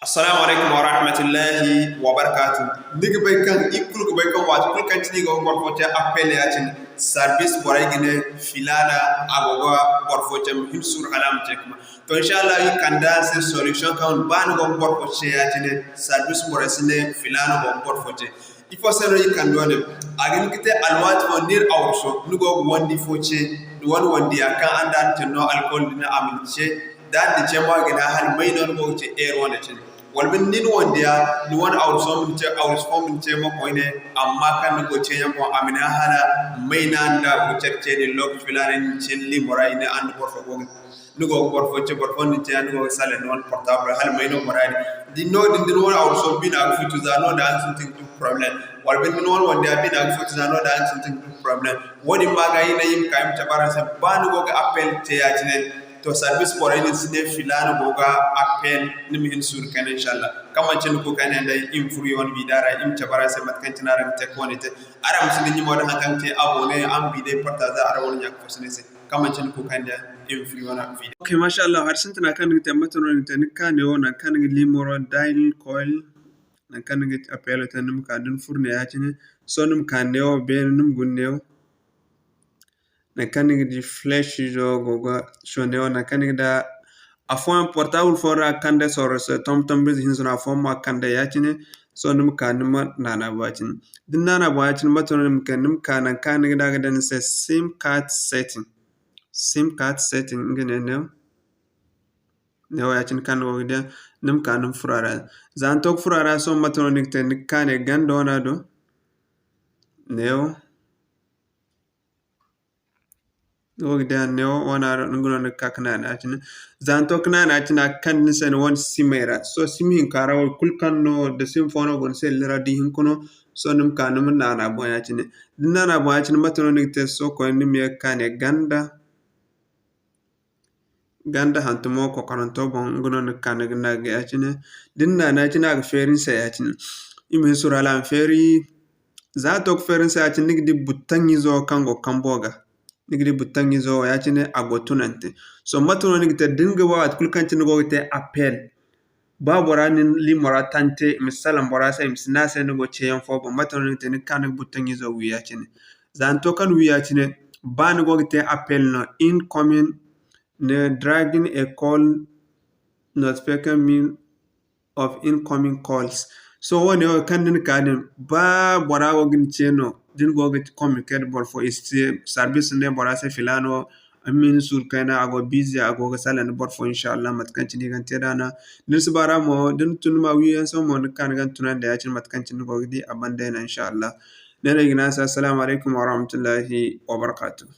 Assalamu alaikum wa rahmatullahi wa barakatuh. Nigga bay kan ikul go bay kan wat kul kan tini go bor fote appel ya tin service boray gine filana agoga bor fote him sur alam tekma. To inshallah yi kanda se solution kan ban go bor fote ya tin service boray sine filana go bor fote. Il faut savoir yi kan dole agin kite alwat fo nir awso nugo wondi fote won kan anda tinno alcool dina amince dan ni chemo gina hal may non go ci air wona tin walbin nin wondia ni won awso min ce awso min ce mo koyne amma kan go ce yam ko amina hala may nan da ko cerce ni lok filane cin li moray ne and bor fo go nugo bor fo ce bor fo ni ce nugo sale non portable hal may no moray di no din won awso bina futu za no da something to problem walbin nin won wondia bina futu za no da something to problem woni maga yina yim kayim tabara sa banu go appel te yatine to service for any sine filana boga appel nimi hin sur kan inshallah kama cin ko kan da imfuri on bidara im tabara se mat kan tinaram te konite ara musin ni moda hakan te abone am bide partage ara won nyak fosne se kama cin ko kan da imfuri on video okay mashallah har sintana kan te matono te kan ne wona kan ngi limoro dial coil nan kan ngi appel te nim ka dun furne ya cin sonum kan ne o be num gunnew na kanig di flash jo goga shonde na kanig da afon portable fora kande soros tom biz hinzona afon ma kande yachine so num kanum nana bachin din nana bachin matonum kanum kana kanig da gadan se sim card setting ngene ne yachin kan wogde num kanum furara zan tok furara so matonik ten kane gandona do neo wogda neo wana ngulo kakna na tin zanto kna na tin kan sen won simera so simin karawol kulkan no de simfono gon sel radi hin kono so num kanum nana boya tin nana boya tin matono ni te so ko nim ye kane ganda hantumo ko kanonto bon ngulo kan na ga tin dinna na tin ag ferin sa ya tin imi surala feri zato ferin sa tin nigdi butangi zo kango kamboga nigri butangi zo ya cine agotunante so matuno nigte dinga wa kulkanti ngo te appel ba borani li moratante misalam borasa imsina se ngo cheyan fo bo matuno nigte ni kan butangi zo wi ya cine zanto kan wi ya cine ba ngo te appel no incoming ne dragging a call notification mean of incoming calls so woni o kandin kadin ba borawo gin cheno din go get communicate bor for is service ne borase filano amin sur kana ago busy ago salan bor for inshallah mat kan chini gan tedana nin subara mo din tunma wi en so mo kan gan tunan da yacin mat kan chini go di abandena inshallah ne regina assalamu alaikum wa rahmatullahi wa barakatuh